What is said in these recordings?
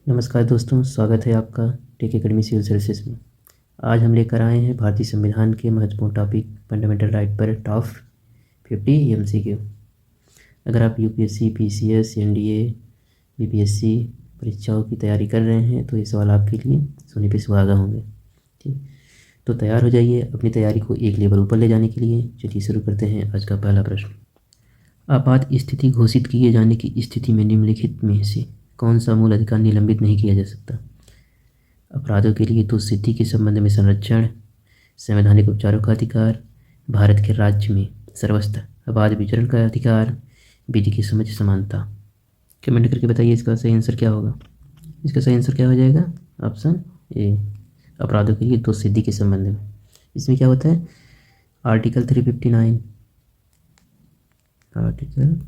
नमस्कार दोस्तों, स्वागत है आपका टेक एकेडमी सिविल सर्विसेज में। आज हम लेकर आए हैं भारतीय संविधान के महत्वपूर्ण टॉपिक फंडामेंटल राइट पर टॉप 50 एमसीक्यू। अगर आप यूपीएससी, पीसीएस, एनडीए, बीपीएससी परीक्षाओं की तैयारी कर रहे हैं तो ये सवाल आपके लिए सोने पे सुहागा होंगे। ठीक, तो तैयार हो जाइए अपनी तैयारी को एक लेवल ऊपर ले जाने के लिए। चलिए शुरू करते हैं आज का पहला प्रश्न। आपात स्थिति घोषित किए जाने की स्थिति में निम्नलिखित में से कौन सा मूल अधिकार निलंबित नहीं किया जा सकता? अपराधों के लिए तो स्थिति के संबंध में संरक्षण, संवैधानिक उपचारों का अधिकार, भारत के राज्य में सर्वस्त्र आबाद विचरण का अधिकार, विधि की समझ समानता। कमेंट करके बताइए इसका सही आंसर क्या होगा। इसका सही आंसर क्या हो जाएगा? ऑप्शन ए, अपराधों के लिए तो सिद्धि के संबंध में। इसमें क्या होता है? आर्टिकल 359, आर्टिकल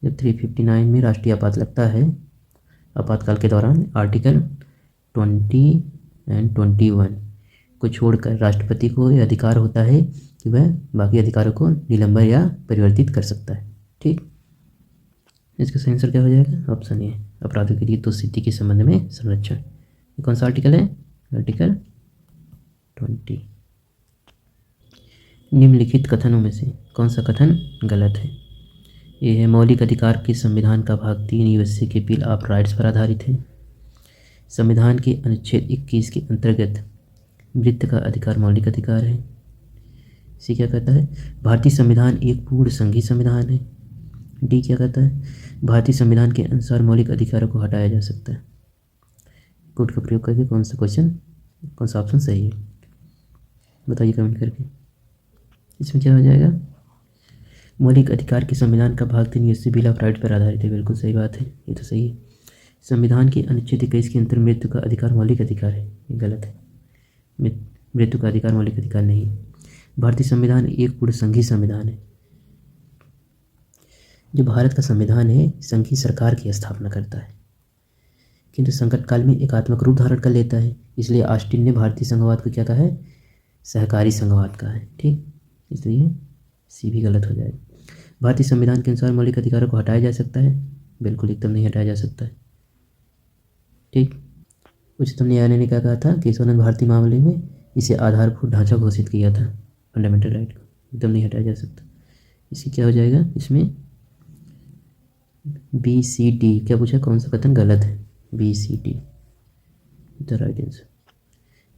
जब 359 में राष्ट्रीय आपात लगता है आपातकाल के दौरान, आर्टिकल 20 एंड 21 को छोड़कर राष्ट्रपति को यह अधिकार होता है कि वह बाकी अधिकारों को निलंबन या परिवर्तित कर सकता है। ठीक, इसका सही आंसर क्या हो जाएगा? ऑप्शन ए, अपराधों के लिए तो स्थिति के संबंध में संरक्षण। ये कौन सा आर्टिकल है? आर्टिकल 20। निम्नलिखित कथनों में से कौन सा कथन गलत है? ये है मौलिक अधिकार के संविधान का भाग 3 यूएसए के बिल ऑफ राइट्स पर आधारित है। संविधान के अनुच्छेद 21 के अंतर्गत मृत्यु का अधिकार मौलिक अधिकार है। सी क्या कहता है? भारतीय संविधान एक पूर्ण संघीय संविधान है। डी क्या कहता है? भारतीय संविधान के अनुसार मौलिक अधिकारों को हटाया जा सकता है। कोड का प्रयोग करके कौन सा ऑप्शन सही है बताइए कमेंट करके। इसमें क्या हो जाएगा? मौलिक अधिकार के संविधान का भाग 3 यूएसए बिल ऑफ राइट्स पर आधारित है। बिल्कुल सही बात है, ये तो सही है। संविधान के अनुच्छेद 21 के अंतर्गत मृत्यु का अधिकार मौलिक अधिकार है, ये गलत है। मृत्यु का अधिकार मौलिक अधिकार नहीं है। भारतीय संविधान एक पूर्ण संघीय संविधान है। जो भारत का संविधान है संघीय सरकार की स्थापना करता है, किंतु संकट काल में एकात्मक रूप धारण कर लेता है। इसलिए ऑस्टिन ने भारतीय संघवाद को क्या कहा है? सहकारी संघवाद कहा है। ठीक, इसलिए सी भी गलत हो जाएगा। भारतीय संविधान के अनुसार मौलिक अधिकारों को हटाया जा सकता है? बिल्कुल एकदम नहीं हटाया जा सकता है। ठीक, उच्चतम न्यायालय ने क्या कहा था? केशवानंद भारती मामले में इसे आधारभूत ढांचा घोषित किया था फंडामेंटल राइट को, एकदम नहीं हटाया जा सकता। इसी क्या हो जाएगा? इसमें बी सी डी क्या पूछा? कौन सा कथन गलत है? B C D the right answer.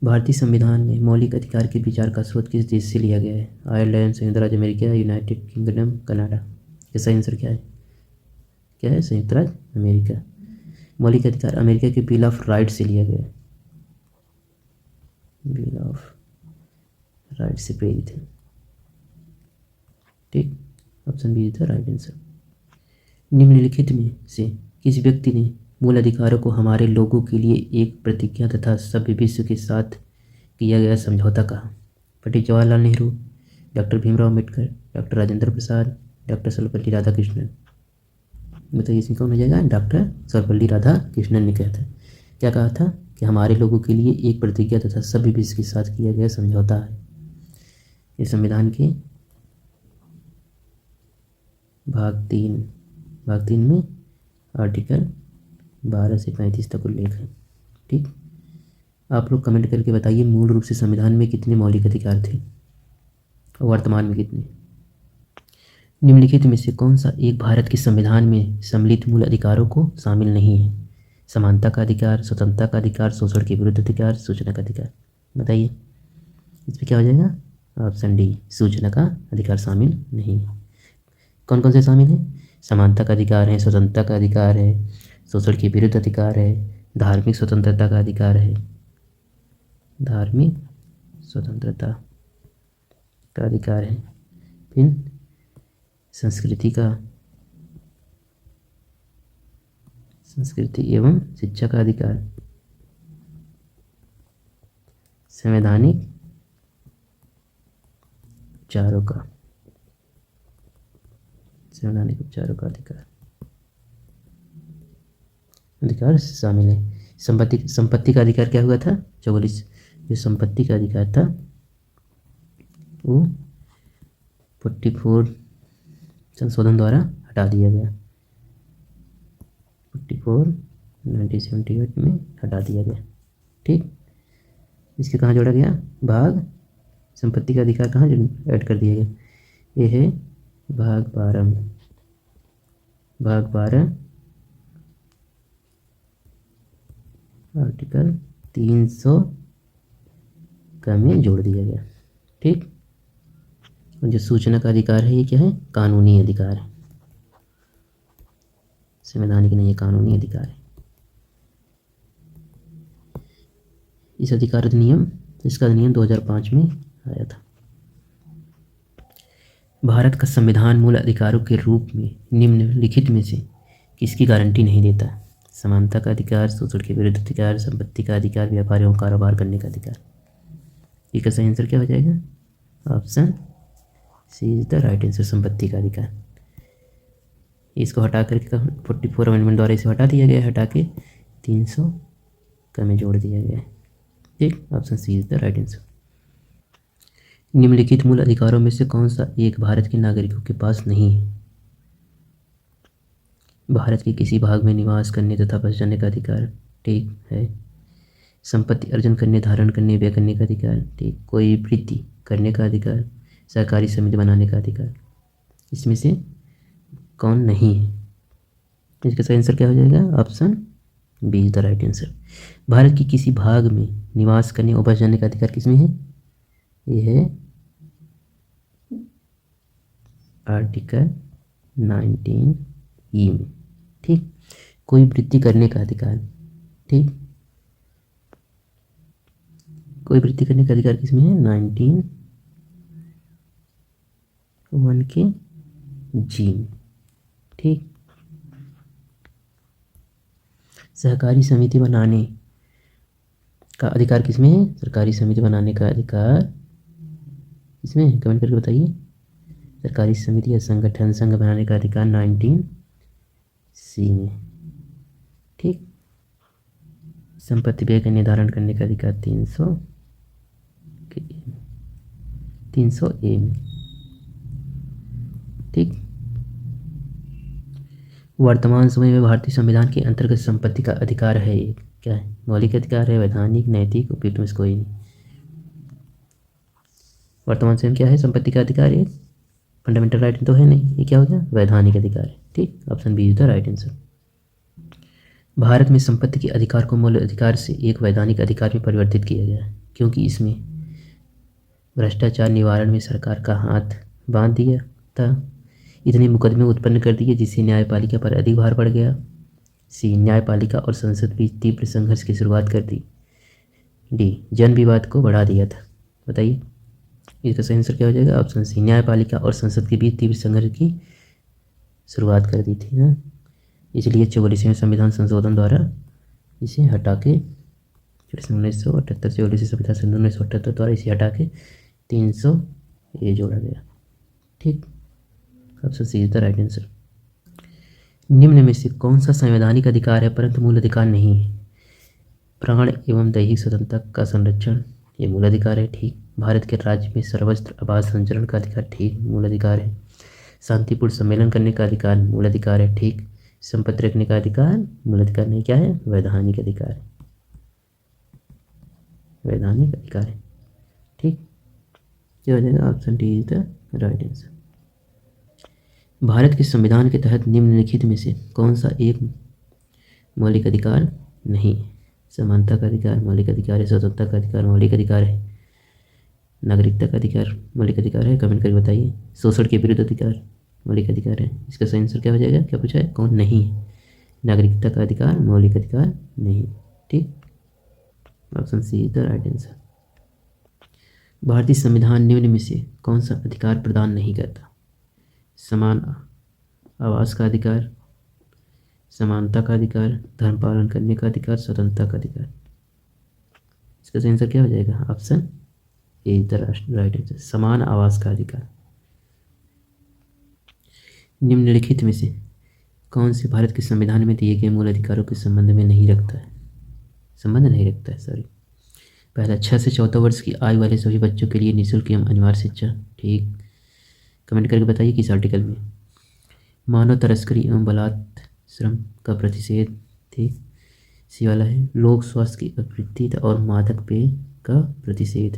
भारतीय संविधान में मौलिक अधिकार के विचार का स्रोत किस देश से लिया गया है? आयरलैंड, संयुक्त राज्य अमेरिका, यूनाइटेड किंगडम, कनाडा। इसका आंसर क्या है? क्या है? संयुक्त राज्य अमेरिका। मौलिक अधिकार अमेरिका के बिल ऑफ राइट से लिया गया है, बिल ऑफ राइट से प्रेरित है। ठीक, option B is the right answer. निम्नलिखित में से किस व्यक्ति ने मूल अधिकारों को हमारे लोगों के लिए एक प्रतिज्ञा तथा सभ्य विश्व के साथ किया गया समझौता कहा? Pandit Jawaharlal Nehru, doctor Bhimrao Ambedkar, doctor Rajendra Prasad, doctor Sarvepalli Radhakrishnan. बताइए इसमें कौन हो जाएगा? डॉक्टर सर्वपल्ली राधाकृष्णन ने क्या कहा था? कि हमारे लोगों के लिए एक प्रतिज्ञा तथा सभ्य विश्व के साथ किया गया समझौता है। ये संविधान के भाग 3 में आर्टिकल 12 से 35 तक उल्लेख है। ठीक, आप लोग कमेंट करके बताइए मूल रूप से संविधान में कितने मौलिक अधिकार थे और वर्तमान में कितने? निम्नलिखित में से कौन सा एक भारत के संविधान में सम्मिलित मूल अधिकारों को शामिल नहीं है? समानता का अधिकार, स्वतंत्रता का अधिकार, शोषण के विरुद्ध अधिकार, सूचना का अधिकार। बताइए इसमें क्या हो जाएगा? ऑप्शन डी, सूचना का अधिकार शामिल नहीं है। कौन कौन से शामिल हैं? समानता का अधिकार है, स्वतंत्रता का अधिकार है, शोषण के विरुद्ध अधिकार है, धार्मिक स्वतंत्रता का अधिकार है, धार्मिक स्वतंत्रता का अधिकार है, फिर संस्कृति एवं शिक्षा का अधिकार, संवैधानिक उपचारों का अधिकार शामिल है। संपत्ति का अधिकार क्या हुआ था? 44। जो संपत्ति का अधिकार था वो 44 संशोधन द्वारा हटा दिया गया। 44 1978 में हटा दिया गया। ठीक, इसके कहाँ जोड़ा गया? भाग संपत्ति का अधिकार कहाँ ऐड कर दिया गया? ये है भाग 12 में। भाग 12 आर्टिकल 300 का में जोड़ दिया गया। ठीक, और जो सूचना का अधिकार है ये क्या है? कानूनी अधिकार है, संवैधानिक नहीं है, कानूनी अधिकार है। इस अधिकार अधिनियम, इसका अधिनियम 2005 में आया था। भारत का संविधान मूल अधिकारों के रूप में निम्नलिखित में से किसकी गारंटी नहीं देता? समानता का अधिकार, शोषण के विरुद्ध अधिकार, संपत्ति का अधिकार, व्यापार एवं कारोबार करने का अधिकार। इसका सही आंसर क्या हो जाएगा? Option C is the right answer, संपत्ति का अधिकार। इसको हटा करके 44 अमेंडमेंट द्वारा इसे हटा दिया गया, हटा के 300 का में जोड़ दिया गया है। ठीक, option C is the right answer. निम्नलिखित मूल अधिकारों में से कौन सा एक भारत के नागरिकों के पास नहीं है? भारत के किसी भाग में निवास करने तथा बस जाने का अधिकार, ठीक है। संपत्ति अर्जन करने, धारण करने, व्यय करने का अधिकार, ठीक। कोई वृत्ति करने का अधिकार, सहकारी समिति बनाने का अधिकार। इसमें से कौन नहीं है? इसका सही आंसर क्या हो जाएगा? Option B is the right answer. Bharat की किसी भाग में निवास करने और बस जाने का अधिकार किसमें है? ये है आर्टिकल 19E में। ठीक, कोई वृत्ति करने का अधिकार, ठीक, कोई वृत्ति करने का अधिकार किसमें है? 19(1) के जी में। ठीक, सहकारी समिति बनाने का अधिकार किसमें है? सरकारी समिति बनाने का अधिकार इसमें है, कमेंट करके बताइए। सरकारी समिति या संगठन, संघ बनाने का अधिकार 19C में। ठीक, संपत्ति व्यय का निर्धारण करने का अधिकार 300A में। ठीक, वर्तमान समय में भारतीय संविधान के अंतर्गत संपत्ति का अधिकार है, ये क्या है? मौलिक अधिकार है, वैधानिक, नैतिक, उपयुक्त में से कोई नहीं। वर्तमान समय क्या है? संपत्ति का अधिकार, ये फंडामेंटल राइट तो है नहीं, ये क्या हो गया? वैधानिक अधिकार है। ठीक, option B is the right answer. Bharat में संपत्ति के अधिकार को मूल अधिकार से एक वैधानिक अधिकार में परिवर्तित किया गया है, क्योंकि इसमें भ्रष्टाचार निवारण में सरकार का हाथ बांध दिया था। इतने मुकदमे उत्पन्न कर दिए जिससे न्यायपालिका पर अधिक भार पड़ गया। सी, न्यायपालिका और संसद बीच तीव्र संघर्ष की शुरुआत कर दी। डी, जन विवाद को बढ़ा दिया था। बताइए इसका सही आंसर क्या हो जाएगा? ऑप्शन सी, न्यायपालिका और संसद के बीच तीव्र संघर्ष की शुरुआत कर दी थी ना, इसलिए 44वें संविधान संशोधन द्वारा इसे हटा के 1978 44वें संविधान संशोधन 1978 द्वारा इसे हटा के 300A जोड़ा गया। ठीक, option C is the right answer. निम्न में से कौन सा संवैधानिक अधिकार है परंतु मूल अधिकार नहीं है? प्राण एवं दैहिक स्वतंत्रता का संरक्षण, ये मूल अधिकार है। ठीक, भारत के राज्य में सर्वत्र आवास संचरण का अधिकार, ठीक, मूल अधिकार है। शांतिपूर्ण सम्मेलन करने का अधिकार, मूल अधिकार है। ठीक, संपत्ति रखने का अधिकार, मूल अधिकार नहीं, क्या है? वैधानिक अधिकार है, वैधानिक अधिकार है। ठीक, क्या हो जाएगा? Option D is the right answer. Bharat के संविधान के तहत निम्नलिखित में से कौन सा एक मौलिक अधिकार नहीं है? समानता का अधिकार मौलिक अधिकार है, स्वतंत्रता का अधिकार मौलिक अधिकार है, नागरिकता का अधिकार मौलिक अधिकार है, कमेंट करके बताइए। शोषण के विरुद्ध अधिकार मौलिक अधिकार है। इसका सही आंसर क्या हो जाएगा? क्या पूछा है? कौन नहीं है? नागरिकता का अधिकार मौलिक अधिकार नहीं। ठीक, option C is the right answer. भारतीय संविधान निम्न में से कौन सा अधिकार प्रदान नहीं करता? समान आवास का अधिकार, समानता का अधिकार, धर्म पालन करने का अधिकार, स्वतंत्रता का अधिकार। इसका सही आंसर क्या हो जाएगा? Option A is the right answer, समान आवास का अधिकार। निम्नलिखित में से कौन से भारत के संविधान में दिए गए मूल अधिकारों के संबंध में नहीं रखता है? संबंध नहीं रखता है, सॉरी। पहला, 6 से 14 वर्ष की आयु वाले सभी बच्चों के लिए निःशुल्क एवं अनिवार्य शिक्षा। ठीक, कमेंट करके बताइए किस आर्टिकल में। मानव तस्करी एवं बलात् श्रम का प्रतिषेध। ठीक, सी वाला है लोक स्वास्थ्य की अभिवृद्धि और मादक पेय का प्रतिषेध।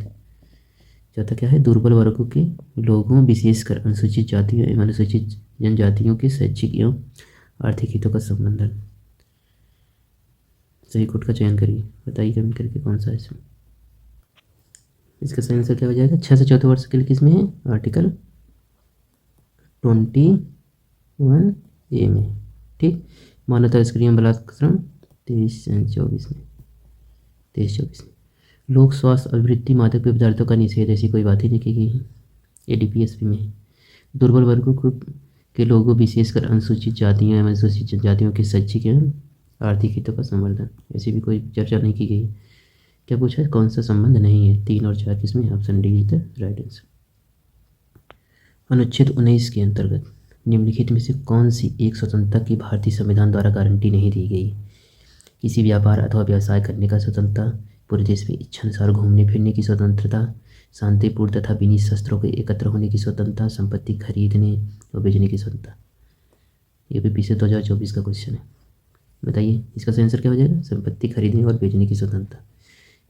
चौथा क्या है दुर्बल वर्गों के लोगों विशेषकर अनुसूचित जातियों एवं अनुसूचित जनजातियों के शैक्षिक एवं आर्थिक हितों का संबंधन। सही कोड का चयन करिए, बताइए कमेंट करके कौन सा है इसमें। इसका सही आंसर क्या हो जाएगा 6 से 14 वर्ष के लिए किसमें है आर्टिकल 21A में। ठीक, मानव तस्करी एवं बलात्कार 23-24 में 23-24 में। लोक स्वास्थ्य अभिवृद्धि मादक पेय पदार्थों का निषेध ऐसी कोई बात ही नहीं की गई है ADPSP में। दुर्बल वर्गों को के लोगों विशेषकर अनुसूचित जातियों एवं अनुसूचित जनजातियों के शैक्षिक एवं आर्थिक हितों का संवर्धन ऐसी भी कोई चर्चा नहीं की गई। क्या पूछा है कौन सा संबंध नहीं है 3 और 4 किसमें option D is the right answer. अनुच्छेद 19 के अंतर्गत निम्नलिखित में से कौन सी एक स्वतंत्रता की भारतीय संविधान द्वारा गारंटी नहीं दी गई। किसी व्यापार अथवा व्यवसाय करने का स्वतंत्रता, पूरे देश में इच्छानुसार घूमने फिरने की स्वतंत्रता, शांतिपूर्ण तथा बिना शस्त्रों के एकत्र होने की स्वतंत्रता, संपत्ति खरीदने और बेचने की स्वतंत्रता। ये भी पीछे 2024 का क्वेश्चन है, बताइए इसका सही आंसर क्या हो जाएगा संपत्ति खरीदने और बेचने की स्वतंत्रता।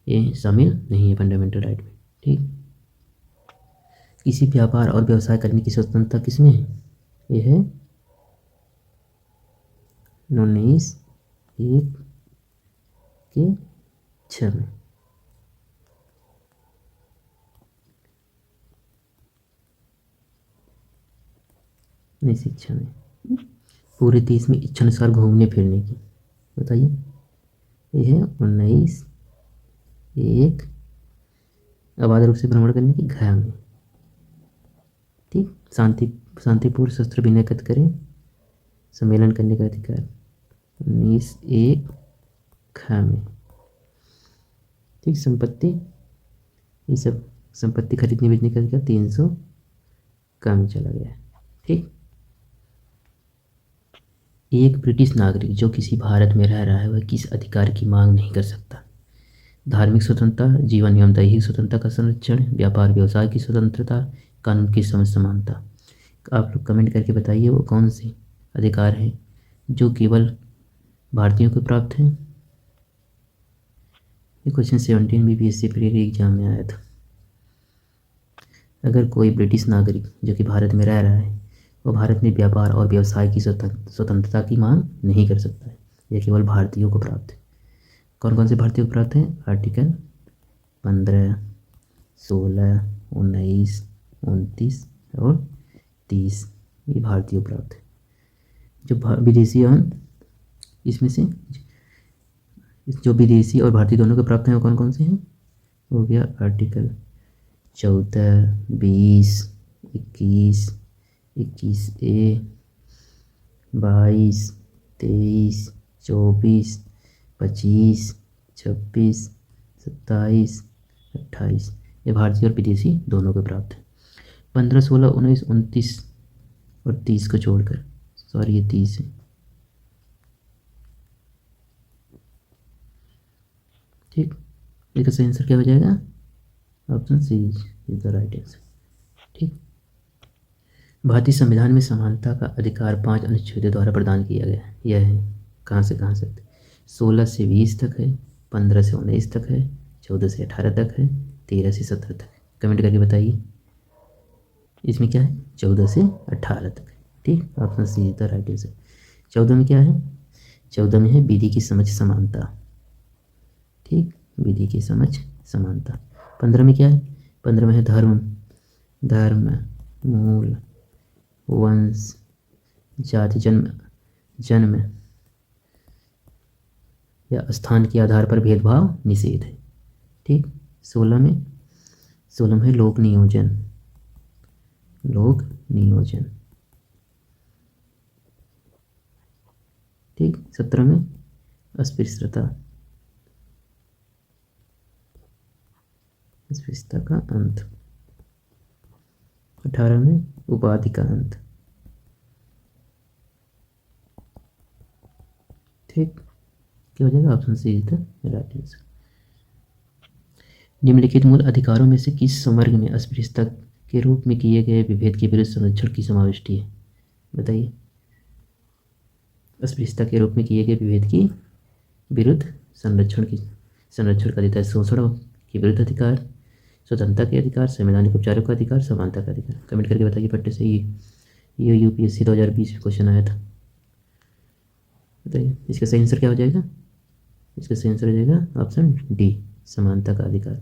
ये शामिल नहीं है फंडामेंटल राइट में। ठीक, किसी व्यापार और व्यवसाय करने की स्वतंत्रता किसमें है, ये है 19(1) के 6 में। नहीं शिक्षा में पूरे देश में इच्छानुसार घूमने फिरने की, बताइए ये है 19(1) अबाध रूप से भ्रमण करने की घ में। ठीक, शांतिपूर्ण शस्त्र बिना एकत्र करें सम्मेलन करने का अधिकार 19(1) ख में। ठीक, संपत्ति ये सब संपत्ति खरीदने बेचने का अधिकार 300 क में चला गया है। ठीक, एक ब्रिटिश नागरिक जो किसी भारत में रह रहा है वह किस अधिकार की मांग नहीं कर सकता। धार्मिक स्वतंत्रता, जीवन एवं दैहिक स्वतंत्रता का संरक्षण, व्यापार व्यवसाय की स्वतंत्रता, कानून की समझ समानता। आप लोग कमेंट करके बताइए वो कौन से अधिकार हैं जो केवल भारतीयों को प्राप्त हैं। ये क्वेश्चन 17 BPSC प्री एग्जाम में आया था। अगर कोई ब्रिटिश नागरिक जो कि भारत में रह रहा है वो भारत में व्यापार और व्यवसाय की स्वतंत्रता की मांग नहीं कर सकता है, यह केवल भारतीयों को प्राप्त है। कौन कौन से भारतीयों को प्राप्त है आर्टिकल 15, 16, 19, 29 और 30 ये भारतीयों को प्राप्त है। जो विदेशी और इसमें से जो विदेशी और भारतीय दोनों को प्राप्त हैं वो कौन कौन से हैं, हो गया आर्टिकल 14, 20, 21, 21A, 22, 23, 24, 25, 26, 27, 28 ये भारतीय और विदेशी दोनों को प्राप्त है। 15, 16, 19, 29 और 30 को छोड़कर, सॉरी ये 30 है। ठीक, इसका सही आंसर क्या हो जाएगा option C is the right answer. ठीक, भारतीय संविधान में समानता का अधिकार 5 अनुच्छेदों द्वारा प्रदान किया गया है। यह है कहाँ से 16 से 20 तक है, 15 से 19 तक है, 14 से 18 तक है, 13 से 17 तक है। कमेंट करके बताइए इसमें क्या है 14 से 18 तक है। ठीक, option C is the right answer. 14 में क्या है 14 में है विधि की समझ समानता। ठीक, विधि की समझ समानता। 15 में क्या है 15 में है धर्म, मूल, वंश, जाति, जन्म या स्थान के आधार पर भेदभाव निषेध है। ठीक, 16 में है लोक नियोजन। ठीक, 17 में अस्पृश्यता का अंत। 18 में उपाधि का अंत। ठीक, क्या हो जाएगा option C is the right answer. निम्नलिखित मूल अधिकारों में से किस संवर्ग में अस्पृश्यता के रूप में किए गए विभेद के विरुद्ध संरक्षण की समाविष्टि है, बताइए। अस्पृश्यता के रूप में किए गए विभेद की विरुद्ध संरक्षण का देता है। शोषण के विरुद्ध अधिकार, स्वतंत्रता के अधिकार, संवैधानिक उपचारों का अधिकार, समानता का अधिकार। कमेंट करके बताइए पट्टे से। ये यूपीएससी 2020 में क्वेश्चन आया था। बताइए इसका सही आंसर क्या हो जाएगा। इसका सही आंसर हो जाएगा ऑप्शन डी, समानता का अधिकार।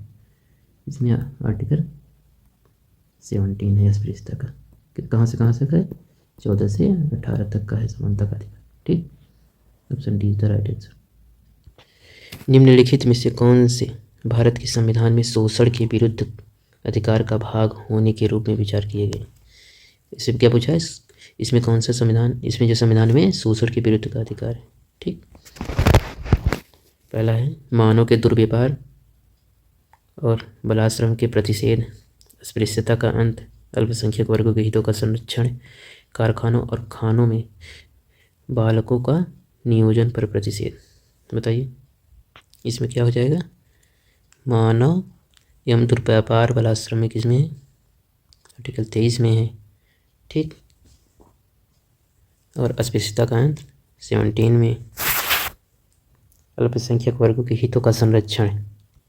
इसमें आर्टिकल 17 है अस्पृश्यता का। कहाँ से का है, 14 से 18 तक का है समानता का अधिकार। ठीक, option D is the right answer. निम्नलिखित में से कौन से भारत के संविधान में शोषण के विरुद्ध अधिकार का भाग होने के रूप में विचार किए गए। इसमें क्या पूछा है, इसमें कौन सा संविधान, इसमें जो संविधान में शोषण के विरुद्ध का अधिकार है। ठीक, पहला है मानव के दुर्व्यवहार और बलाश्रम के प्रतिषेध, अस्पृश्यता का अंत, अल्पसंख्यक वर्गों के हितों का संरक्षण, कारखानों और खानों में बालकों का नियोजन पर प्रतिषेध। बताइए इसमें क्या हो जाएगा। मानव एवं दुर्व्यापार बलाश्रम में किसमें है, आर्टिकल 23 में है। ठीक, और अस्पृश्यता का अंत 17 में, अल्पसंख्यक वर्गों के हितों का संरक्षण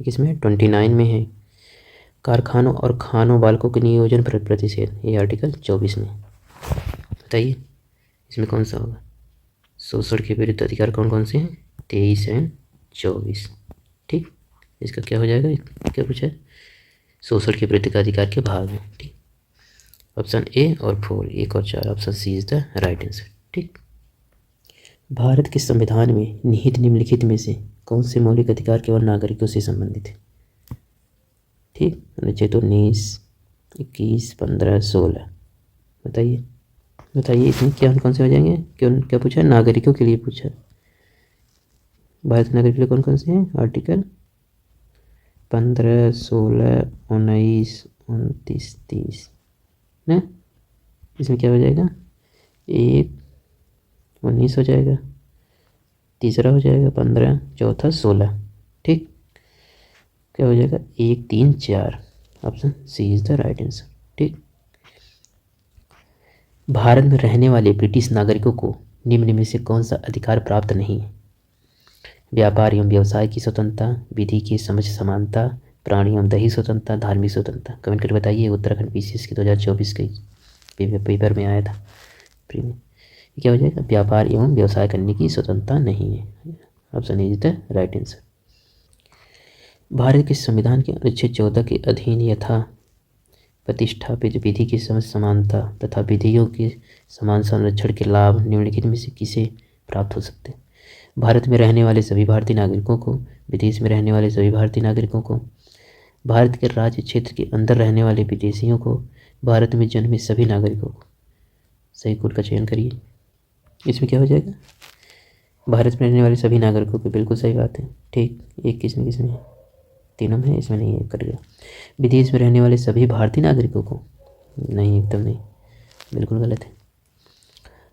किसमें 29 में है, कारखानों और खानों बालकों के नियोजन पर प्रतिषेध ये आर्टिकल 24 में। बताइए इसमें कौन सा होगा। शोषण के विरुद्ध अधिकार कौन कौन से हैं, 23 एंड 24। ठीक, इसका क्या हो जाएगा, क्या पूछा है, शोषण के विरुद्ध का अधिकार के भाग में। ठीक, ऑप्शन ए और 4, 1 और 4, option C is the right answer. ठीक, भारत के संविधान में निहित निम्नलिखित में से कौन से मौलिक अधिकार केवल नागरिकों से संबंधित है। ठीक, अनुच्छेद 19, 21, 15, 16। बताइए इसमें क्या कौन से हो जाएंगे, क्या पूछा है, नागरिकों के लिए पूछा है। भारत के नागरिक के लिए कौन कौन से हैं, आर्टिकल 15, 16, 19, 29, 30 ना। इसमें क्या हो जाएगा, 1, 19 हो जाएगा, तीसरा हो जाएगा 15, चौथा 16। ठीक, क्या हो जाएगा 1, 3, 4, option C is the right answer. ठीक, भारत में रहने वाले ब्रिटिश नागरिकों को निम्न में से कौन सा अधिकार प्राप्त नहीं है। व्यापार एवं व्यवसाय की स्वतंत्रता, विधि की समझ समानता, प्राणी एवं दैहिक स्वतंत्रता, धार्मिक स्वतंत्रता। कमेंट करके बताइए, उत्तराखंड पीसीएस के 2024 के पेपर में आया था प्री में। क्या हो जाएगा, व्यापार एवं व्यवसाय करने की स्वतंत्रता नहीं है, option is the right answer. Bharat के संविधान के अनुच्छेद 14 के अधीन यथा प्रतिष्ठापित विधि की समझ समानता तथा विधियों के समान संरक्षण के लाभ निम्नलिखित में से किसे प्राप्त हो सकते हैं। भारत में रहने वाले सभी भारतीय नागरिकों को, विदेश में रहने वाले सभी भारतीय नागरिकों को, भारत के राज्य क्षेत्र के अंदर रहने वाले विदेशियों को, भारत में जन्मे सभी नागरिकों को। सही कोड का चयन करिए। इसमें क्या हो जाएगा, भारत में रहने वाले सभी नागरिकों को, बिल्कुल सही बात है। ठीक, एक किसमें तीनों में है, इसमें नहीं है, कर गया। विदेश में रहने वाले सभी भारतीय नागरिकों को, नहीं एकदम नहीं, बिल्कुल गलत है।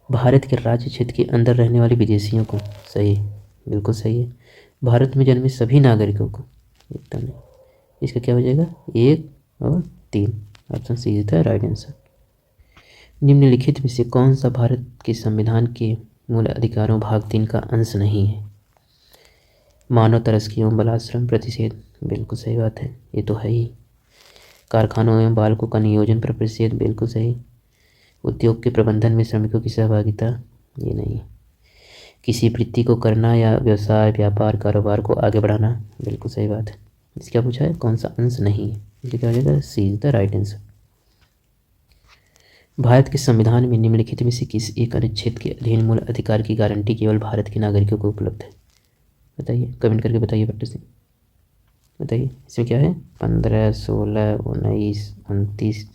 भारत के राज्य क्षेत्र के अंदर रहने वाले विदेशियों को, सही, बिल्कुल सही है। भारत में जन्मे सभी नागरिकों को, एकदम नहीं। इसका क्या हो जाएगा, 1 और 3, option C is the right answer. निम्नलिखित में से कौन सा भारत के संविधान के मूल अधिकारों भाग 3 का अंश नहीं है। मानव तस्करी एवं बलाश्रम प्रतिषेध, बिल्कुल सही बात है, ये तो है ही। कारखानों एवं बालकों का नियोजन पर प्रतिषेध, बिल्कुल सही। उद्योग के प्रबंधन में श्रमिकों की सहभागिता, ये नहीं है। किसी वृत्ति को करना या व्यवसाय, व्यापार, कारोबार को आगे बढ़ाना, बिल्कुल सही बात है। इसका क्या पूछा है, कौन सा अंश नहीं है, इसलिए क्या हो जाएगा, C is the right answer. Bharat के संविधान में निम्नलिखित में से किस एक अनुच्छेद के अधीन मूल अधिकार की गारंटी केवल भारत के नागरिकों को उपलब्ध है। बताइए, कमेंट करके बताइए पट्टे से। बताइए इसमें क्या है, 15, 16, 19, 29,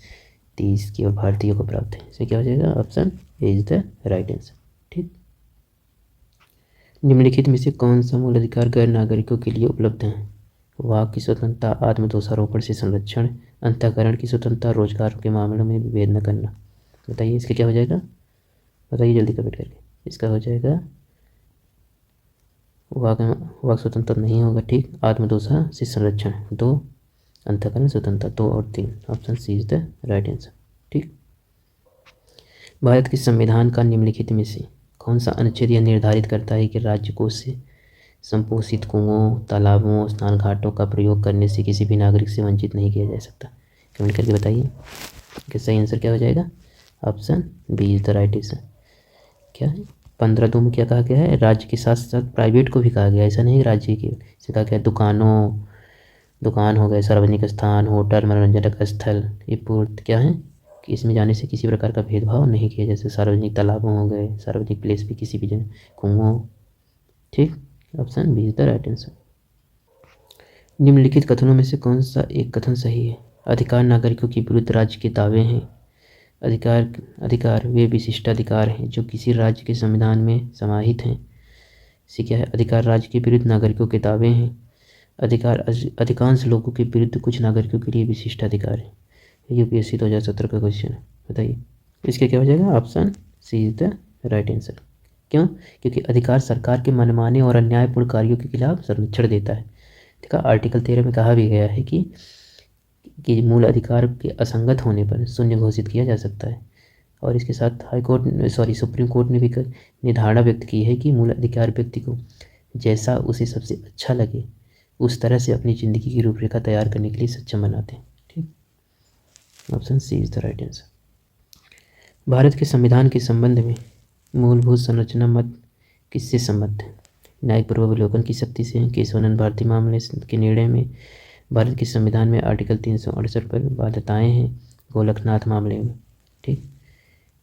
30 केवल भारतीयों को प्राप्त है। इसमें क्या हो जाएगा, option A is the right answer. ठीक, निम्नलिखित में से कौन सा मूल अधिकार गैर नागरिकों के लिए उपलब्ध है। वाक की स्वतंत्रता, आत्म दोषारोपण से संरक्षण, अंतःकरण की स्वतंत्रता, रोजगार के मामलों में विभेद न करना। बताइए इसका क्या हो जाएगा, बताइए जल्दी कमेंट करके। इसका हो जाएगा वाक स्वतंत्रता नहीं होगा। ठीक, आत्मदोषा से संरक्षण 2, अंतःकरण स्वतंत्रता 2 और 3, option C is the right answer. ठीक, भारत के संविधान का निम्नलिखित में से कौन सा अनुच्छेद यह निर्धारित करता है कि राज्य कोष से संपोषित कुओं, तालाबों, स्नान घाटों का प्रयोग करने से किसी भी नागरिक से वंचित नहीं किया जा सकता। कमेंट करके बताइए कि सही आंसर क्या हो जाएगा। Option B is the right answer. क्या है 15(2) में क्या कहा गया है, राज्य के साथ साथ प्राइवेट को भी कहा गया है, ऐसा नहीं राज्य के से कहा गया। दुकान हो गए, सार्वजनिक स्थान, होटल, मनोरंजन स्थल, ये पूर्त क्या है कि इसमें जाने से किसी प्रकार का भेदभाव नहीं किया, जैसे सार्वजनिक तालाबों हो गए, सार्वजनिक प्लेस भी किसी भी जगह, कुओं। ठीक, option B is the right answer. निम्नलिखित कथनों में से कौन सा एक कथन सही है। अधिकार नागरिकों के विरुद्ध राज्य के दावे हैं। अधिकार वे विशिष्टाधिकार हैं जो किसी राज्य के संविधान में समाहित हैं। इसे क्या है, अधिकार राज्य के विरुद्ध नागरिकों के दावे हैं। अधिकार अधिकांश लोगों के विरुद्ध कुछ नागरिकों के लिए विशिष्ट अधिकार है। यूपीएससी 2017 का क्वेश्चन है, बताइए इसका क्या हो जाएगा। Option C is the right answer. क्यों, क्योंकि अधिकार सरकार के मनमाने और अन्यायपूर्ण कार्यों के खिलाफ संरक्षण देता है। देखा, आर्टिकल 13 में कहा भी गया है कि मूल अधिकार के असंगत होने पर शून्य घोषित किया जा सकता है। और इसके साथ सुप्रीम कोर्ट ने भी निर्धारणा व्यक्त की है कि मूल अधिकार व्यक्ति को जैसा उसे सबसे अच्छा लगे उस तरह से अपनी ज़िंदगी की रूपरेखा तैयार करने के लिए सक्षम बनाते हैं। ठीक, option C is the right answer. Bharat के संविधान के संबंध में मूलभूत संरचना मत किससे संबद्ध है। न्यायिक पूर्वावलोकन की शक्ति से, केशवानंद भारती मामले के निर्णय में, भारत के संविधान में आर्टिकल 368 पर बाध्यताएँ हैं, गोलकनाथ मामले में। ठीक,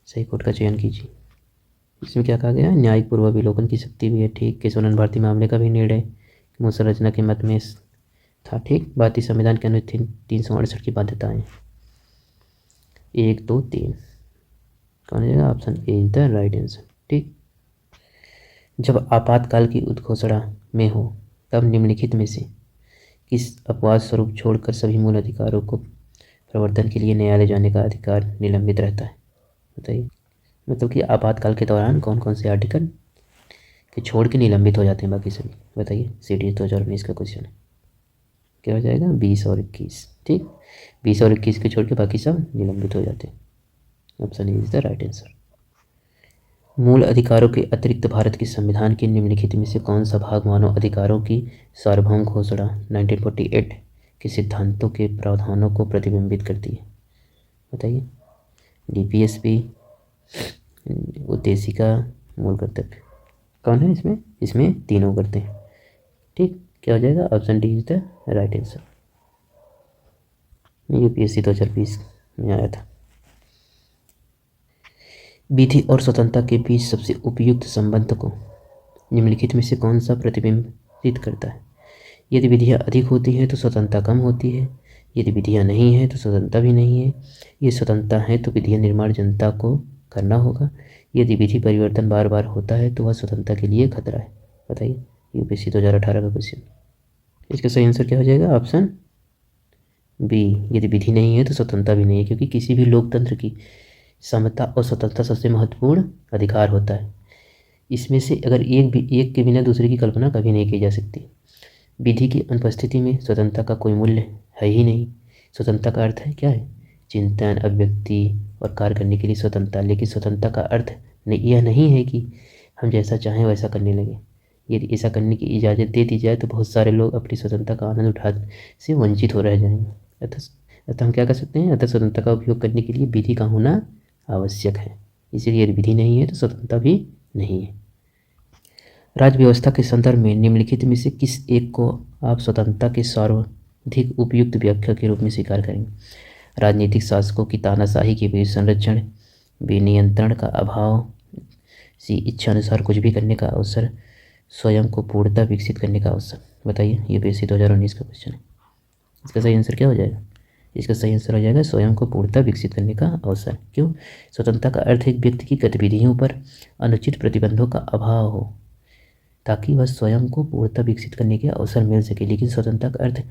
सही कोड का चयन कीजिए। इसमें क्या कहा गया है, न्यायिक पूर्वावलोकन की शक्ति भी है। ठीक, केशवानंद भारती मामले का भी निर्णय मूल संरचना के मत में था। ठीक, भारतीय संविधान के अनुच्छेद 368 की बाध्यताएँ 1, 2, 3 कौन हो जाएगा। Option A is the right answer. ठीक, जब आपातकाल की उद्घोषणा में हो तब निम्नलिखित में से किस अपवाद स्वरूप छोड़कर सभी मूल अधिकारों को प्रवर्तन के लिए न्यायालय जाने का अधिकार निलंबित रहता है। बताइए, मतलब कि आपातकाल के दौरान कौन कौन से आर्टिकल के छोड़ के निलंबित हो जाते हैं बाकी सभी। बताइए, सीडी 2019 का क्वेश्चन है, क्या हो जाएगा 20 और 21। ठीक, 20 और 21 के छोड़ के बाकी सब निलंबित हो जाते हैं। Option A is the right answer. मूल अधिकारों के अतिरिक्त भारत के संविधान के निम्नलिखित में से कौन सा भाग मानव अधिकारों की सार्वभौम घोषणा 1948 के सिद्धांतों के प्रावधानों को प्रतिबिंबित करती है। बताइए, डीपीएसपी, उद्देशिका, मूल कर्तव्य कौन है इसमें। इसमें तीनों करते हैं। ठीक, क्या हो जाएगा। Option D is the right answer. UPSC 2020 में आया था। विधि और स्वतंत्रता के बीच सबसे उपयुक्त संबंध को निम्नलिखित में से कौन सा प्रतिबिंबित करता है। यदि विधियाँ अधिक होती हैं तो स्वतंत्रता कम होती है, यदि विधियाँ नहीं हैं तो स्वतंत्रता भी नहीं है। ये स्वतंत्रता है तो विधियाँ निर्माण जनता को करना होगा, यदि विधि परिवर्तन बार बार होता है तो वह स्वतंत्रता के लिए खतरा है। बताइए, यूपीएससी 2018 का क्वेश्चन। इसका सही आंसर क्या हो जाएगा। ऑप्शन बी, यदि विधि नहीं है तो स्वतंत्रता भी नहीं है, क्योंकि किसी भी लोकतंत्र की समता और स्वतंत्रता सबसे महत्वपूर्ण अधिकार होता है। इसमें से अगर एक के बिना दूसरे की कल्पना कभी नहीं की जा सकती। विधि की अनुपस्थिति में स्वतंत्रता का कोई मूल्य है ही नहीं। स्वतंत्रता का अर्थ है क्या है, चिंतन, अभिव्यक्ति और कार्य करने के लिए स्वतंत्रता। लेकिन स्वतंत्रता का अर्थ यह नहीं है कि हम जैसा चाहें वैसा करने लगे। यदि ऐसा करने की इजाज़त दे दी जाए तो बहुत सारे लोग अपनी स्वतंत्रता का आनंद उठाने से वंचित हो रह जाएंगे। अतः हम क्या कर सकते हैं, स्वतंत्रता का उपयोग करने के लिए विधि का होना आवश्यक है। इसलिए यदि विधि नहीं है तो स्वतंत्रता भी नहीं है। राज्य व्यवस्था के संदर्भ में निम्नलिखित में से किस एक को आप स्वतंत्रता के सर्वाधिक उपयुक्त व्याख्या के रूप में स्वीकार करेंगे। राजनीतिक शासकों की तानाशाही के बीच संरक्षण, विनियंत्रण का अभाव, सी इच्छा अनुसार कुछ भी करने का अवसर, स्वयं को पूर्णतः विकसित करने का अवसर। बताइए, यूपीएससी 2019 का क्वेश्चन है। इसका सही आंसर क्या हो जाएगा। इसका सही आंसर हो जाएगा स्वयं को पूर्णतः विकसित करने का अवसर। क्यों, स्वतंत्रता का अर्थ एक व्यक्ति की गतिविधियों पर अनुचित प्रतिबंधों का अभाव हो ताकि वह स्वयं को पूर्णतः विकसित करने के अवसर मिल सके। लेकिन स्वतंत्रता का अर्थ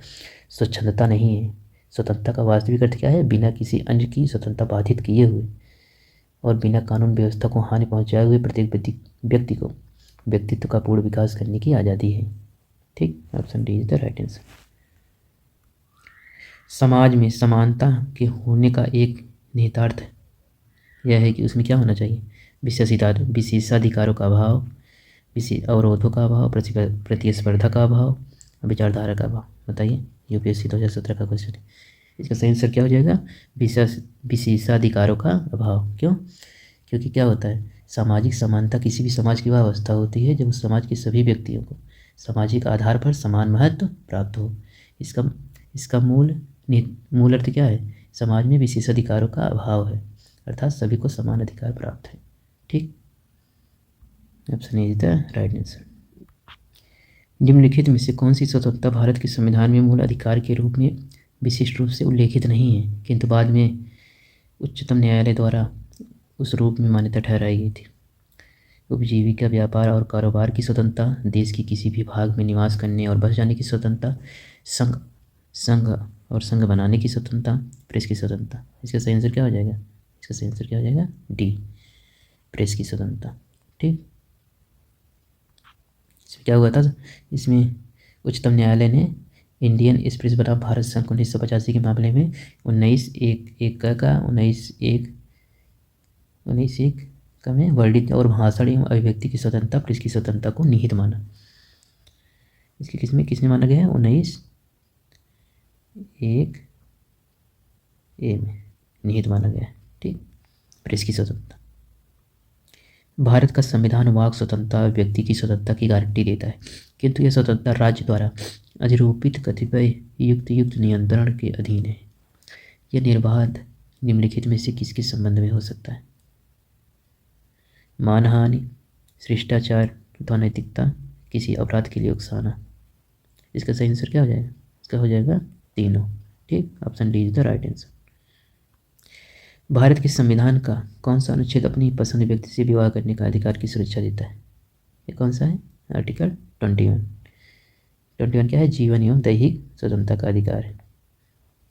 स्वच्छंदता नहीं है। स्वतंत्रता का वास्तविक अर्थ क्या है, बिना किसी अन्य की स्वतंत्रता बाधित किए हुए और बिना कानून व्यवस्था को हानि पहुंचाए हुए प्रत्येक व्यक्ति को व्यक्तित्व का पूर्ण विकास करने की आज़ादी है। ठीक, option D is the right answer. समाज में समानता के होने का एक निहितार्थ यह है कि उसमें क्या होना चाहिए, विशेषाधिकारों का अभाव, किसी अवरोधों का अभाव, प्रतिस्पर्धा का अभाव, विचारधारा का अभाव। बताइए, यूपीएससी 2017 का क्वेश्चन है। इसका सही आंसर क्या हो जाएगा? विशेषाधिकारों का अभाव। क्यों? क्योंकि क्या होता है, सामाजिक समानता किसी भी समाज की वह अवस्था होती है जब उस समाज के सभी व्यक्तियों को सामाजिक आधार पर समान महत्व प्राप्त हो। इसका इसका मूल अर्थ क्या है? समाज में विशेषाधिकारों का अभाव है, अर्थात सभी को समान अधिकार प्राप्त है। ठीक, option A is the right answer. निम्नलिखित में से कौन सी स्वतंत्रता भारत के संविधान में मूल अधिकार के रूप में विशिष्ट रूप से उल्लेखित नहीं है, किंतु बाद में उच्चतम न्यायालय द्वारा उस रूप में मान्यता ठहराई गई थी? उपजीविका, व्यापार और कारोबार की स्वतंत्रता, देश की किसी भी भाग में निवास करने और बस जाने की स्वतंत्रता, संघ बनाने की स्वतंत्रता, प्रेस की स्वतंत्रता। इसका सही आंसर क्या हो जाएगा? इसका सही आंसर क्या हो जाएगा? डी, प्रेस की स्वतंत्रता। ठीक, इसमें क्या हुआ था? इसमें उच्चतम न्यायालय ने इंडियन एक्सप्रेस बनाम भारत संघ 1985 के मामले में 19(1) का में वर्णित और भाषण एवं अभिव्यक्ति की स्वतंत्रता, प्रेस की स्वतंत्रता को निहित माना। इसके किसने माना गया है? 19(1) में निहित माना गया है। ठीक, प्रेस की स्वतंत्रता। भारत का संविधान वाक स्वतंत्रता, व्यक्ति की स्वतंत्रता की गारंटी देता है, किंतु यह स्वतंत्रता राज्य द्वारा अधिरोपित कतिपय युक्त नियंत्रण के अधीन है। यह निर्बाध निम्नलिखित में से किसके संबंध में हो सकता है? मानहानि, शिष्टाचार अथवा नैतिकता, किसी अपराध के लिए उकसाना। इसका सही आंसर क्या हो जाएगा? इसका हो जाएगा तीनों। ठीक, option D is the right answer. Bharat के संविधान का कौन सा अनुच्छेद अपनी पसंद व्यक्ति से विवाह करने का अधिकार की सुरक्षा देता है? ये कौन सा है? आर्टिकल 21। 21 क्या है? जीवन एवं दैहिक स्वतंत्रता का अधिकार है।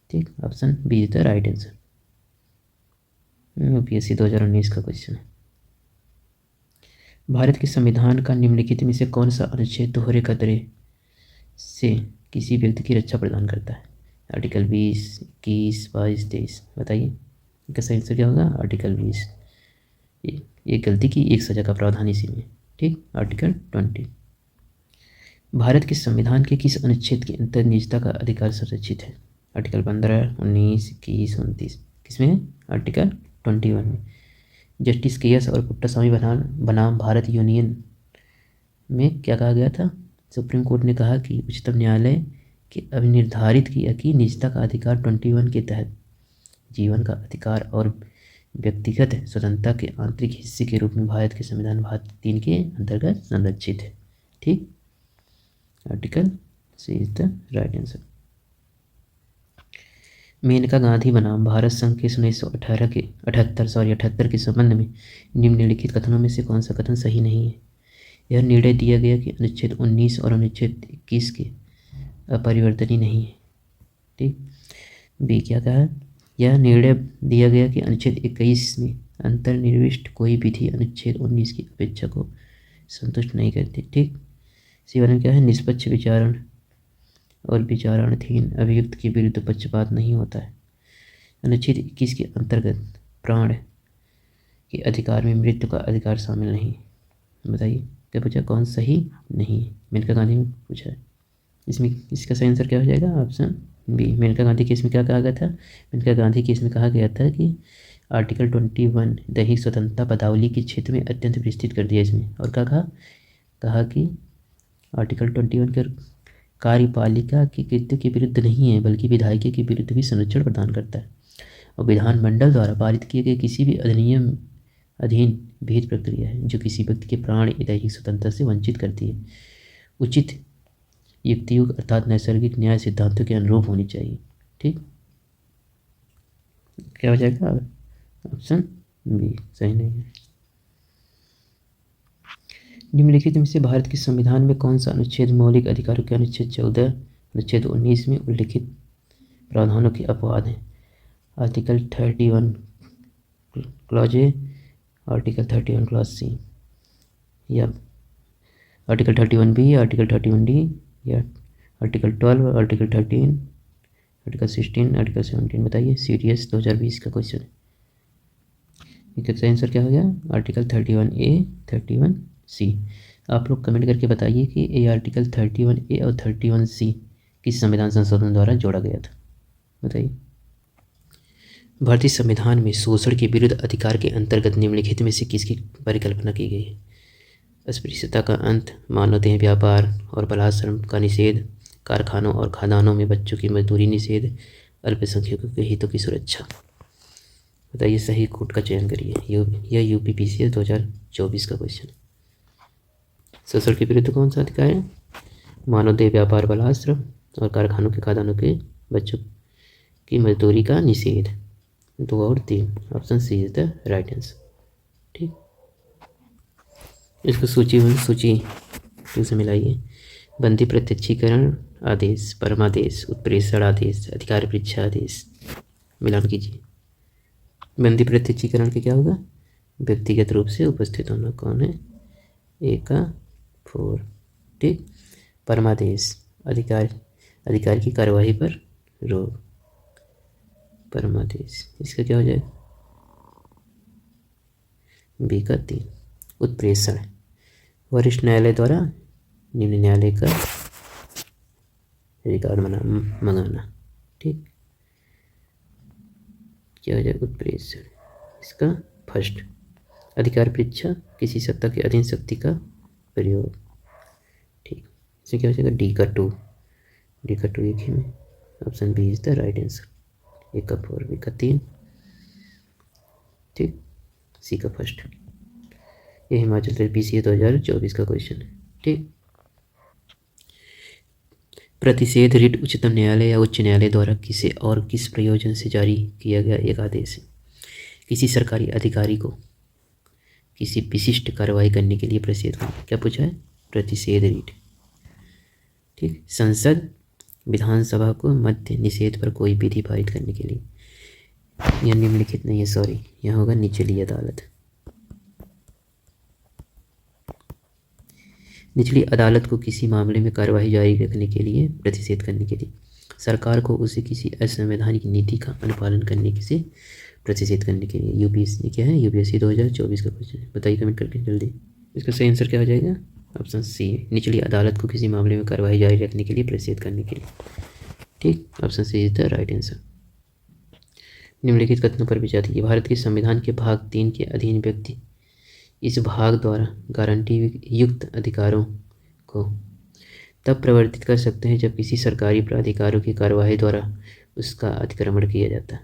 ठीक, option B is the right answer. UPSC 2019 का क्वेश्चन है। भारत के संविधान का निम्नलिखित में से कौन सा अनुच्छेद दोहरे खतरे से किसी व्यक्ति की रक्षा प्रदान करता है? आर्टिकल 20, 21, 22, 23। बताइए, इसका सही आंसर क्या होगा? आर्टिकल 20। एक गलती की एक सजा का प्रावधान इसी में। ठीक, आर्टिकल 20। भारत के संविधान के किस अनुच्छेद के अंतर्गत निजता का अधिकार संरक्षित है? आर्टिकल 15, 19, 21, 29। किसमें है? आर्टिकल 21 में। जस्टिस केएस और पुट्टास्वामी बनाम भारत यूनियन में क्या कहा गया था? सुप्रीम कोर्ट ने कहा कि उच्चतम न्यायालय के अभिनिर्धारित किया कि निजता का अधिकार 21 के तहत जीवन का अधिकार और व्यक्तिगत स्वतंत्रता के आंतरिक हिस्से के रूप में भारत के संविधान भाग 3 के अंतर्गत संरक्षित है। ठीक, article C is the right answer. Maneka Gandhi बनाम भारत संघ के 1978 के संबंध में निम्नलिखित कथनों में से कौन सा कथन सही नहीं है? यह निर्णय दिया गया कि अनुच्छेद 19 और अनुच्छेद 21 के अपरिवर्तनीय नहीं है। ठीक, बी क्या कहा? यह निर्णय दिया गया कि अनुच्छेद 21 में अंतर्निविष्ट कोई विधि अनुच्छेद 19 की अपेक्षा को संतुष्ट नहीं करती। ठीक, सी वन क्या है? निष्पक्ष विचारण और विचाराधीन अभियुक्त के विरुद्ध पक्षपात नहीं होता है। अनुच्छेद 21 के अंतर्गत प्राण के अधिकार में मृत्यु का अधिकार शामिल नहीं। बताइए, क्या पूछा? कौन सही नहीं? मेनका गांधी में पूछा है। इसमें इसका सही आंसर क्या हो जाएगा? Option B. Maneka Gandhi case में क्या कहा गया था? मेनका गांधी केस में कहा गया था कि आर्टिकल 21 दैहिक स्वतंत्रता पदावली के क्षेत्र में अत्यंत विस्तृत कर दिया इसमें। और क्या कहा कि आर्टिकल 21 के कार्यपालिका के कृत्य के विरुद्ध नहीं है, बल्कि विधायिका के विरुद्ध भी संरक्षण प्रदान करता है और विधानमंडल द्वारा पारित किए गए किसी भी अधिनियम अधीन विहित प्रक्रिया है जो किसी व्यक्ति के प्राण या दैहिक स्वतंत्रता से वंचित करती है, उचित युक्तियुक्त अर्थात नैसर्गिक न्याय सिद्धांतों के अनुरूप होनी चाहिए। ठीक, क्या हो जाएगा? ऑप्शन बी सही नहीं है। निम्नलिखित में से भारत के संविधान में कौन सा अनुच्छेद मौलिक अधिकारों के अनुच्छेद 14, अनुच्छेद 19 में उल्लिखित प्रावधानों के अपवाद हैं? Article 31 clause A, article 31 clause C, या आर्टिकल 31 बी, आर्टिकल 31 डी, या आर्टिकल 12, आर्टिकल 13, आर्टिकल 16, आर्टिकल 17। बताइए, सीडीएस 2020 का क्वेश्चन है। इसका आंसर क्या हो गया? आर्टिकल 31 ए, 31 सी। आप लोग कमेंट करके बताइए कि ये आर्टिकल 31A और 31C किस संविधान संशोधन द्वारा जोड़ा गया था, बताइए। भारतीय संविधान में शोषण के विरुद्ध अधिकार के अंतर्गत निम्नलिखित में से किसकी परिकल्पना की गई है? अस्पृश्यता का अंत, मानवदेह व्यापार और बलात्संग का निषेध, कारखानों और खदानों में बच्चों की मजदूरी निषेध, अल्पसंख्यकों के हितों की सुरक्षा। बताइए, सही कोड का चयन करिए। यह यूपीपीसीएस 2024 का क्वेश्चन है। शोषण के विरुद्ध कौन सा अधिकार है? मानवदेह व्यापार, बलात्संग और कारखानों के खदानों के बच्चों की मजदूरी का निषेध। 2 और 3, option C is the right answer. ठीक, इसको सूची 2 से मिलाइए। बंदी प्रत्यक्षीकरण आदेश, परमादेश, उत्प्रेषण आदेश, अधिकार परीक्षा आदेश, मिलान कीजिए। बंदी प्रत्यक्षीकरण के क्या होगा? व्यक्तिगत रूप से उपस्थित होना। कौन है? ए का 4। ठीक, परमादेश, अधिकार की कार्यवाही पर रोक। परमादेश, इसका क्या हो जाएगा? बी का 3। उत्प्रेषण, वरिष्ठ न्यायालय द्वारा निम्न न्यायालय का रिकॉर्ड मंगाना। ठीक, क्या हो जाएगा? उत्प्रेषण, इसका फर्स्ट। अधिकार परीक्षा, किसी सत्ता के अधीन शक्ति का प्रयोग। ठीक, इसमें क्या हो जाएगा? डी का 2। डी का 2 एक ही में, option B is the right answer. A का 4, बी का 3। ठीक, सी का फर्स्ट। ये हिमाचल प्रदेश पीसीए 2024 का क्वेश्चन है। ठीक, प्रतिषेध रिट उच्चतम न्यायालय या उच्च न्यायालय द्वारा किसे और किस प्रयोजन से जारी किया गया एक आदेश है? किसी सरकारी अधिकारी को किसी विशिष्ट कार्रवाई करने के लिए प्रतिषेध करना। क्या पूछा है? प्रतिषेध रिट। ठीक, संसद, विधानसभा को मद्य निषेध पर कोई विधि पारित करने के लिए। यह निम्नलिखित नहीं है, सॉरी, यहाँ होगा निचली अदालत। निचली अदालत को किसी मामले में कार्यवाही जारी रखने के लिए, प्रतिषेध करने के लिए, सरकार को उसे किसी असंवैधानिक नीति का अनुपालन करने से प्रतिषेध करने के लिए। यूपीएससी क्या है? यूपीएससी 2024 का क्वेश्चन है। बताइए कमेंट करके जल्दी। इसका सही आंसर क्या हो जाएगा? ऑप्शन सी, निचली अदालत को किसी मामले में कार्यवाही जारी रखने के लिए, प्रतिषेध करने के लिए। ठीक, option C is the right answer. निम्नलिखित कथनों पर विचार कीजिए। भारत के संविधान के भाग 3 के अधीन व्यक्ति इस भाग द्वारा गारंटी युक्त अधिकारों को तब प्रवर्तित कर सकते हैं जब किसी सरकारी प्राधिकारों की कार्यवाही द्वारा उसका अतिक्रमण किया जाता है।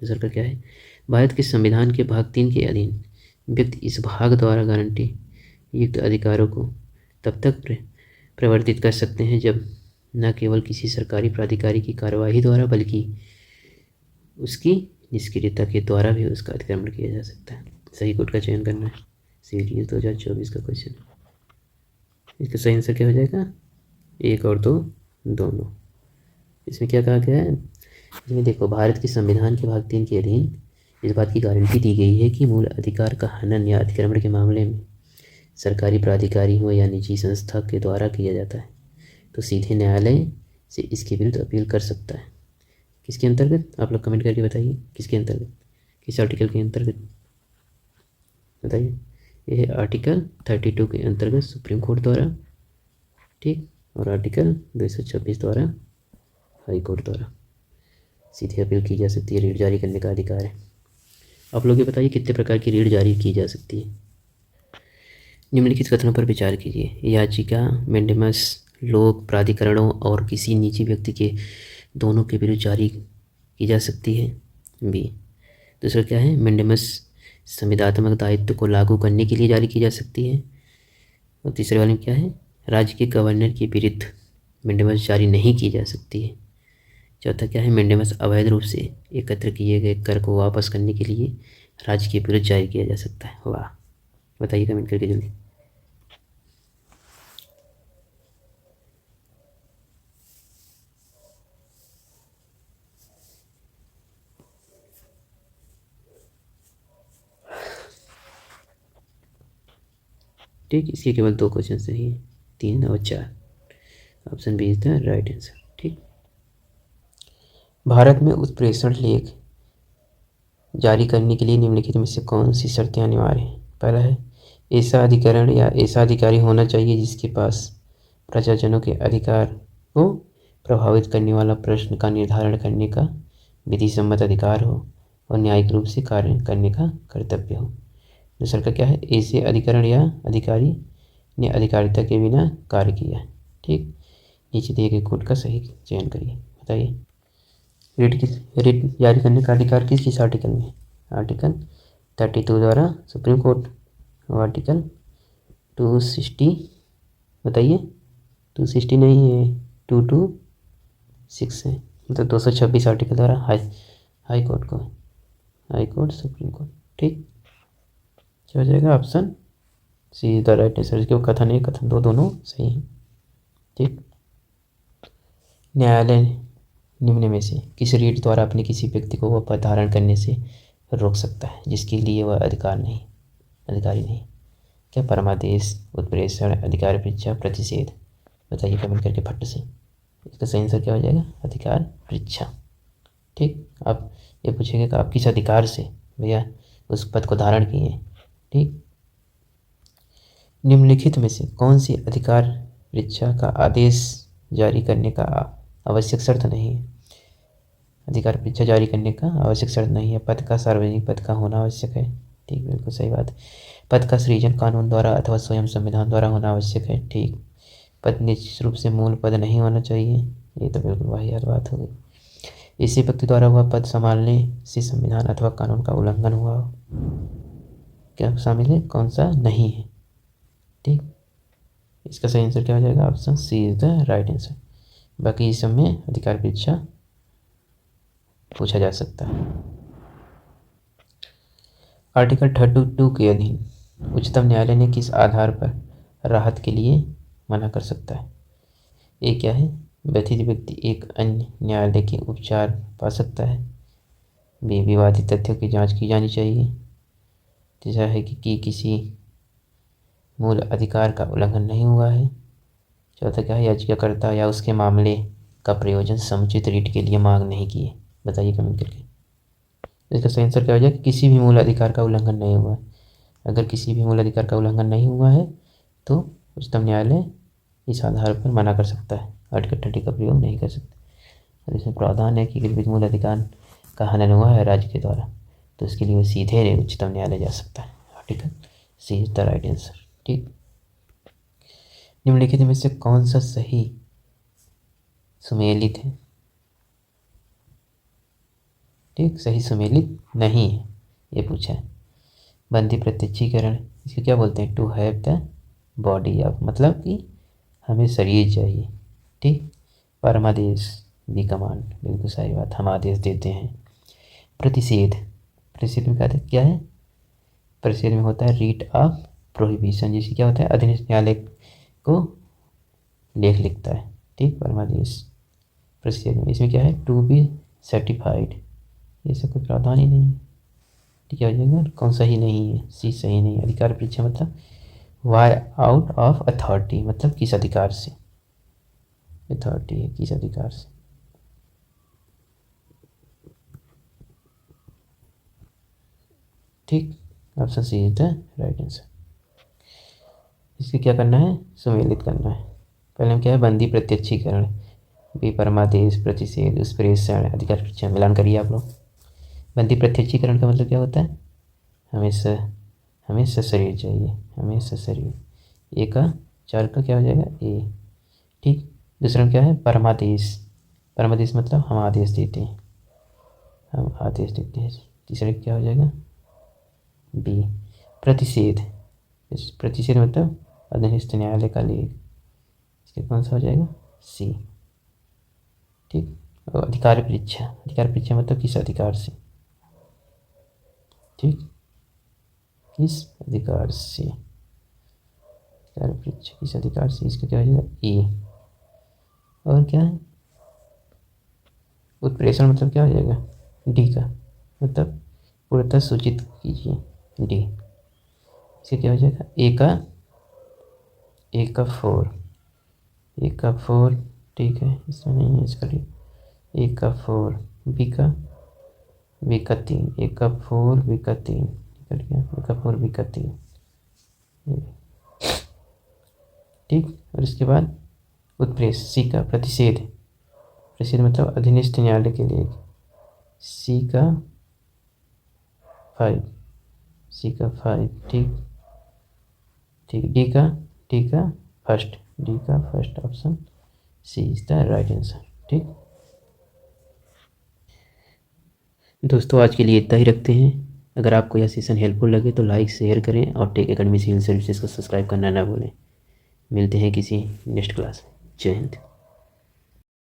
दूसरा का क्या है? भारत के संविधान के भाग 3 के अधीन व्यक्ति इस भाग द्वारा गारंटी युक्त अधिकारों को तब तक प्रवर्तित कर सकते हैं जब न केवल किसी सरकारी प्राधिकारी की कार्यवाही द्वारा बल्कि उसकी निष्क्रियता के द्वारा भी उसका अतिक्रमण किया जा सकता है। सही कोड का चयन करना है। सीरीज 2024 का क्वेश्चन है। इसका सही आंसर क्या हो जाएगा? 1 और 2 दोनों। इसमें क्या कहा गया है? इसमें देखो, भारत के संविधान के भाग 3 के अधीन इस बात की गारंटी दी गई है कि मूल अधिकार का हनन या अतिक्रमण के मामले में सरकारी प्राधिकारी हो या निजी संस्था के द्वारा किया जाता है तो सीधे न्यायालय से इसके विरुद्ध अपील कर सकता है। किसके अंतर्गत? आप लोग कमेंट करके बताइए, किसके अंतर्गत, किस आर्टिकल के अंतर्गत, बताइए। यह आर्टिकल 32 के अंतर्गत सुप्रीम कोर्ट द्वारा, ठीक, और आर्टिकल 226 द्वारा हाई कोर्ट द्वारा सीधे अपील की जा सकती है। रीट जारी करने का अधिकार है। आप लोग ये बताइए कितने प्रकार की रीट जारी की जा सकती है। निम्नलिखित कथनों पर विचार कीजिए। याचिका मैंडेमस लोक प्राधिकरणों और किसी निजी व्यक्ति के दोनों के विरुद्ध जारी की जा सकती है। बी। दूसरा क्या है? मैंडेमस संविदात्मक दायित्व को लागू करने के लिए जारी की जा सकती है। और तीसरे वाले में क्या है? राज्य के गवर्नर के विरुद्ध मैंडेमस जारी नहीं की जा सकती है। चौथा क्या है? मैंडेमस अवैध रूप से एकत्र किए गए कर को वापस करने के लिए राज्य के विरुद्ध जारी किया जा सकता है। वाह, बताइए कमेंट करके जल्दी। ठीक, इसके केवल 2 क्वेश्चन सही हैं, 3 और 4। Option B is the right answer. ठीक, भारत में उत्प्रेषण लेख जारी करने के लिए निम्नलिखित में से कौन सी शर्तें अनिवार्य हैं? पहला है ऐसा अधिकरण या ऐसा अधिकारी होना चाहिए जिसके पास प्रजाजनों के अधिकार को प्रभावित करने वाला प्रश्न का निर्धारण करने का विधि सम्मत अधिकार हो और न्यायिक रूप से कार्य करने का कर्तव्य हो। दूसरा का क्या है, ऐसे अधिकरण या अधिकारी ने अधिकारिता के बिना कार्य किया। ठीक, नीचे दिए गए कोड का सही चयन करिए। बताइए, रिट जारी करने का अधिकार किस आर्टिकल में? आर्टिकल 32 द्वारा सुप्रीम कोर्ट और आर्टिकल 260, बताइए 260 नहीं है, 226 है, मतलब 226 आर्टिकल द्वारा हाई कोर्ट को, हाई कोर्ट सुप्रीम कोर्ट। ठीक, क्या हो जाएगा? Option see the right answer. इसके कथन 1 कथन 2 दोनों सही हैं। ठीक, न्यायालय निम्न में से किस रीट द्वारा अपने किसी व्यक्ति को वह पद धारण करने से रोक सकता है जिसके लिए वह अधिकारी नहीं? क्या? परमादेश, उत्प्रेषण, अधिकार परीक्षा, प्रतिषेध। बताइए कमेंट करके फट से। इसका सही आंसर क्या हो जाएगा? अधिकार परीक्षा। ठीक, आप ये पूछेंगे कि आप किस अधिकार से भैया उस पद को धारण किए हैं। ठीक, निम्नलिखित में से कौन सी अधिकार परीक्षा का आदेश जारी करने का आवश्यक शर्त नहीं है? अधिकार परीक्षा जारी करने का आवश्यक शर्त नहीं है। पद का सार्वजनिक पद का होना आवश्यक है। ठीक, बिल्कुल सही बात है। पद का सृजन कानून द्वारा अथवा स्वयं संविधान द्वारा होना आवश्यक है। ठीक, पद निश्चित रूप से मूल पद नहीं होना चाहिए। ये तो बिल्कुल वाहियात बात हो गई। इसी व्यक्ति द्वारा वह पद संभालने से संविधान अथवा कानून का उल्लंघन हुआ हो। क्या शामिल है? कौन सा नहीं है? ठीक, इसका सही आंसर क्या हो जाएगा? Option C is the right answer. बाकी इस सब में अधिकार परीक्षा पूछा जा सकता है। आर्टिकल 32 के अधीन उच्चतम न्यायालय ने किस आधार पर राहत के लिए मना कर सकता है? ये क्या है? व्यथित व्यक्ति एक अन्य न्यायालय के उपचार पा सकता है। बी, विवादित तथ्यों की जांच की जानी चाहिए। तीसरा है कि किसी मूल अधिकार का उल्लंघन नहीं हुआ है। चौथा क्या है? याचिकाकर्ता या उसके मामले का प्रयोजन समुचित रीट के लिए मांग नहीं की है। बताइए कमेंट करके। इसका सही आंसर क्या हो जाएगा? किसी भी मूल अधिकार का उल्लंघन नहीं हुआ है। अगर किसी भी मूल अधिकार का उल्लंघन नहीं हुआ है तो उच्चतम न्यायालय इस आधार पर मना कर सकता है, आर्टिकल 30 का प्रयोग नहीं कर सकता। और इसमें प्रावधान है कि किसी मूल अधिकार का हनन हुआ है राज्य के द्वारा तो इसके लिए वो सीधे उच्चतम न्यायालय जा सकता है। Article C is the right answer. ठीक, निम्नलिखित में से कौन सा सही सुमेलित है? ठीक, सही सुमेलित नहीं है, ये पूछा है। बंदी प्रत्यक्षीकरण, इसको क्या बोलते हैं? To have the body of, मतलब कि हमें शरीर चाहिए। ठीक, परमादेश, बी कमांड, बिल्कुल सही बात, हम आदेश देते हैं। प्रतिषेध, प्रतिषेध में क्या है? प्रतिषेध में होता है रीट ऑफ प्रोहिबिशन, जिससे क्या होता है? अधीनस्थ न्यायालय को लेख लिखता है। ठीक, परमादेश प्रतिषेध में इसमें क्या है? टू बी सर्टिफाइड, ये सब कोई प्रावधान ही नहीं है। ठीक, क्या हो जाएगा? कौन सही नहीं है? सी सही नहीं है। अधिकार परीक्षा मतलब वाई आउट ऑफ अथॉरिटी, मतलब किस अधिकार से? अथॉरिटी है, किस अधिकार से? ठीक, option C is the right answer. इसके क्या करना है? सुमेलित करना है। पहले हम क्या है? बंदी प्रत्यक्षीकरण, बी परमादेश, प्रतिषेध, उत्प्रेषण, अधिकार परीक्षा। मिलान करिए आप लोग। बंदी प्रत्यक्षीकरण का मतलब क्या होता है? हमें शरीर चाहिए, हमें शरीर। ए का 4 का क्या हो जाएगा? ए। ठीक, दूसरा में क्या है? परमादेश, परमादेश मतलब हम आदेश देते हैं, हम आदेश देते हैं। तीसरा क्या हो जाएगा? बी। प्रतिषेध, प्रतिषेध मतलब अधीनस्थ न्यायालय का लेख, इसके कौन सा हो जाएगा? सी। ठीक, और अधिकार परीक्षा, अधिकार परीक्षा मतलब किस अधिकार से? ठीक, किस अधिकार से? अधिकार परीक्षा किस अधिकार से? इसका क्या हो जाएगा? ए। और क्या है? उत्प्रेषण मतलब क्या हो जाएगा? डी का, मतलब पूर्णतः सूचित कीजिए, डी। इसका क्या हो जाएगा? ए का 4, ए का 4। ठीक है, इसमें नहीं है, इसका डी। ए का 4, बी का 3, ए का 4, बी का 3, कट गया, ए का 4, बी का 3। ठीक। और इसके बाद उत्प्रेष, सी का प्रतिषेध, प्रतिषेध मतलब अधीनस्थ न्यायालय के लिए, सी का 5, सी का 5। ठीक ठीक। डी का फर्स्ट, डी का first option, C is the right answer. ठीक दोस्तों, आज के लिए इतना ही रखते हैं। अगर आपको यह सेशन हेल्पफुल लगे तो लाइक शेयर करें और टेक एकेडमी सिविल सर्विसेज को सब्सक्राइब करना ना भूलें। मिलते हैं किसी नेक्स्ट क्लास में। जय हिंद।